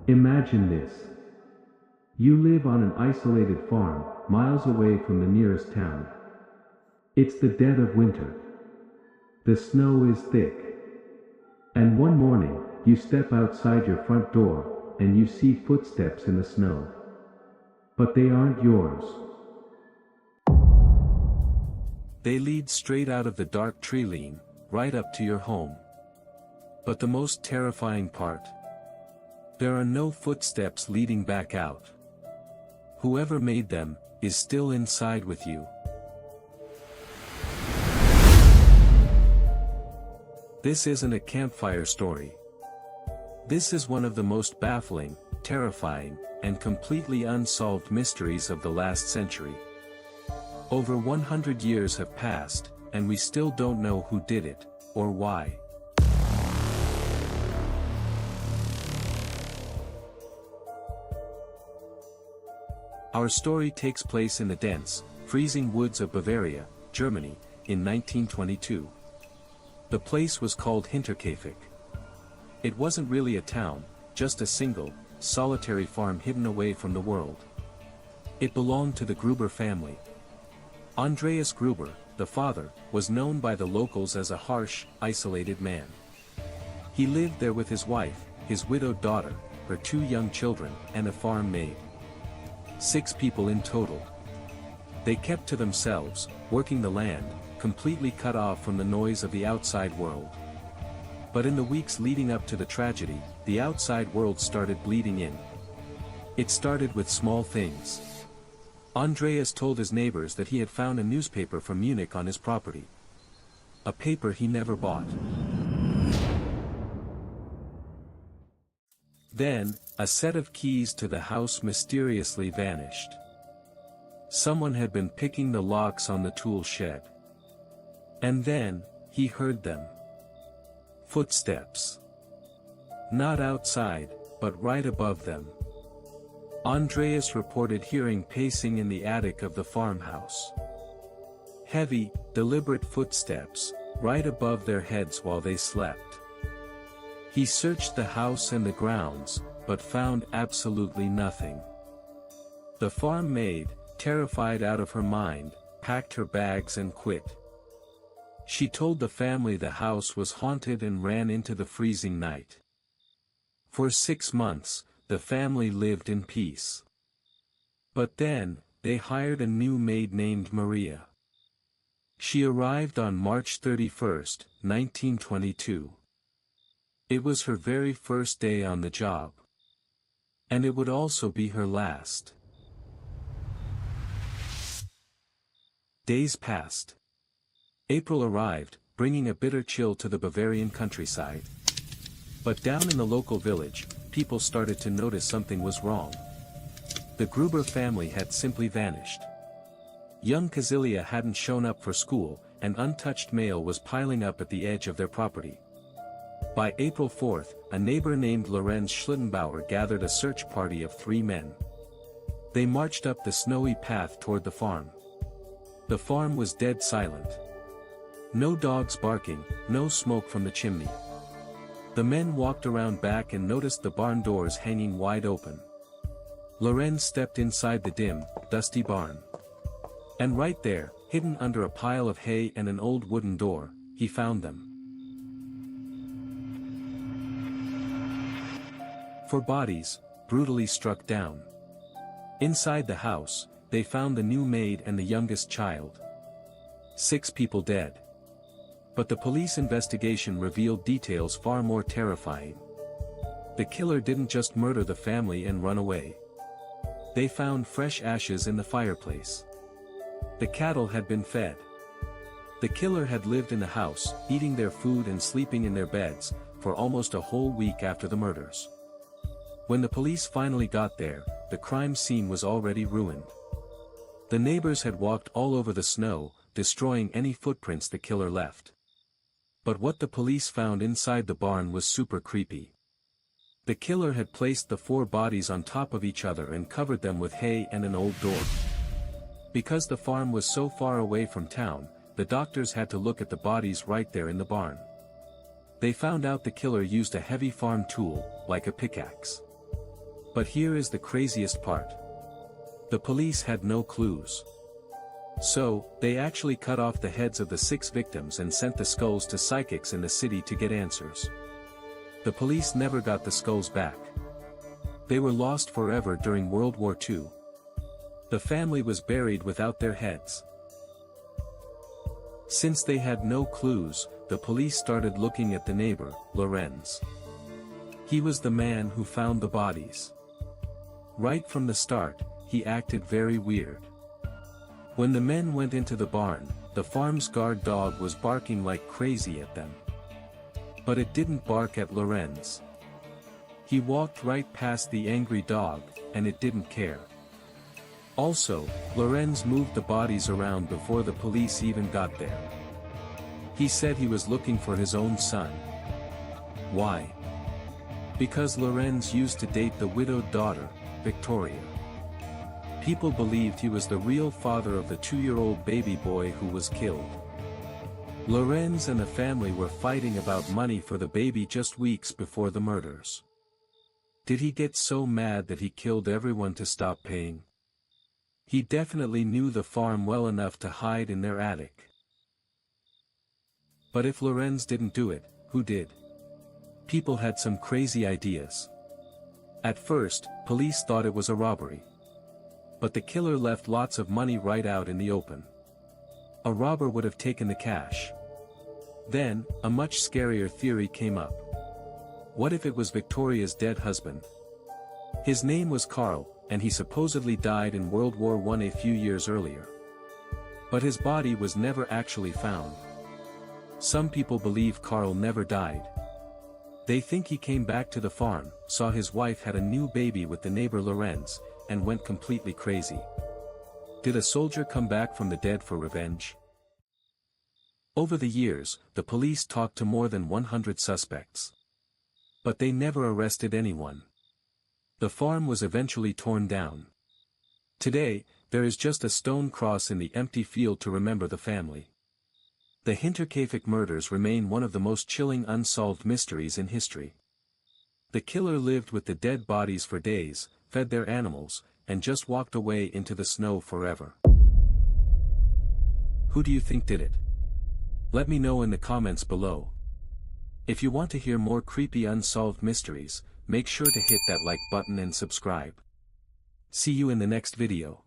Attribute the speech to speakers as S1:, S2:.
S1: Imagine this. You live on an isolated farm, miles away from the nearest town. It's the dead of winter. The snow is thick. And one morning, you step outside your front door, and you see footsteps in the snow. But they aren't yours.
S2: They lead straight out of the dark tree line, right up to your home. But the most terrifying part? There are no footsteps leading back out. Whoever made them, is still inside with you. This isn't a campfire story. This is one of the most baffling, terrifying, and completely unsolved mysteries of the last century. Over 100 years have passed, and we still don't know who did it, or why. Our story takes place in the dense, freezing woods of Bavaria, Germany, in 1922. The place was called Hinterkaifeck. It wasn't really a town, just a single, solitary farm hidden away from the world. It belonged to the Gruber family. Andreas Gruber, the father, was known by the locals as a harsh, isolated man. He lived there with his wife, his widowed daughter, her 2 young children, and a farm maid. 6 people in total. They kept to themselves, working the land, completely cut off from the noise of the outside world. But in the weeks leading up to the tragedy, the outside world started bleeding in. It started with small things. Andreas told his neighbors that he had found a newspaper from Munich on his property. A paper he never bought. Then, a set of keys to the house mysteriously vanished. Someone had been picking the locks on the tool shed. And then, he heard them. Footsteps. Not outside, but right above them. Andreas reported hearing pacing in the attic of the farmhouse. Heavy, deliberate footsteps, right above their heads while they slept. He searched the house and the grounds, but found absolutely nothing. The farm maid, terrified out of her mind, packed her bags and quit. She told the family the house was haunted and ran into the freezing night. For 6 months, the family lived in peace. But then, they hired a new maid named Maria. She arrived on March 31st, 1922. It was her very first day on the job. And it would also be her last. Days passed. April arrived, bringing a bitter chill to the Bavarian countryside. But down in the local village, people started to notice something was wrong. The Gruber family had simply vanished. Young Kazilia hadn't shown up for school, and untouched mail was piling up at the edge of their property. By April 4th, a neighbor named Lorenz Schlittenbauer gathered a search party of 3 men. They marched up the snowy path toward the farm. The farm was dead silent. No dogs barking, no smoke from the chimney. The men walked around back and noticed the barn doors hanging wide open. Lorenz stepped inside the dim, dusty barn. And right there, hidden under a pile of hay and an old wooden door, he found them. 4 bodies, brutally struck down. Inside the house, they found the new maid and the youngest child. 6 people dead. But the police investigation revealed details far more terrifying. The killer didn't just murder the family and run away. They found fresh ashes in the fireplace. The cattle had been fed. The killer had lived in the house, eating their food and sleeping in their beds, for almost a whole week after the murders. When the police finally got there, the crime scene was already ruined. The neighbors had walked all over the snow, destroying any footprints the killer left. But what the police found inside the barn was super creepy. The killer had placed the 4 bodies on top of each other and covered them with hay and an old door. Because the farm was so far away from town, the doctors had to look at the bodies right there in the barn. They found out the killer used a heavy farm tool, like a pickaxe. But here is the craziest part. The police had no clues. So, they actually cut off the heads of the 6 victims and sent the skulls to psychics in the city to get answers. The police never got the skulls back. They were lost forever during World War II. The family was buried without their heads. Since they had no clues, the police started looking at the neighbor, Lorenz. He was the man who found the bodies. Right from the start, he acted very weird. When the men went into the barn, the farm's guard dog was barking like crazy at them. But it didn't bark at Lorenz. He walked right past the angry dog, and it didn't care. Also, Lorenz moved the bodies around before the police even got there. He said he was looking for his own son. Why? Because Lorenz used to date the widowed daughter, Victoria. People believed he was the real father of the 2-year-old baby boy who was killed. Lorenz and the family were fighting about money for the baby just weeks before the murders. Did he get so mad that he killed everyone to stop paying? He definitely knew the farm well enough to hide in their attic. But if Lorenz didn't do it, who did? People had some crazy ideas. At first, police thought it was a robbery. But the killer left lots of money right out in the open. A robber would have taken the cash. Then, a much scarier theory came up. What if it was Victoria's dead husband? His name was Karl, and he supposedly died in World War I a few years earlier. But his body was never actually found. Some people believe Karl never died. They think he came back to the farm, saw his wife had a new baby with the neighbor Lorenz, and went completely crazy. Did a soldier come back from the dead for revenge? Over the years, the police talked to more than 100 suspects. But they never arrested anyone. The farm was eventually torn down. Today, there is just a stone cross in the empty field to remember the family. The Hinterkaifeck murders remain one of the most chilling unsolved mysteries in history. The killer lived with the dead bodies for days, fed their animals, and just walked away into the snow forever. Who do you think did it? Let me know in the comments below. If you want to hear more creepy unsolved mysteries, make sure to hit that like button and subscribe. See you in the next video.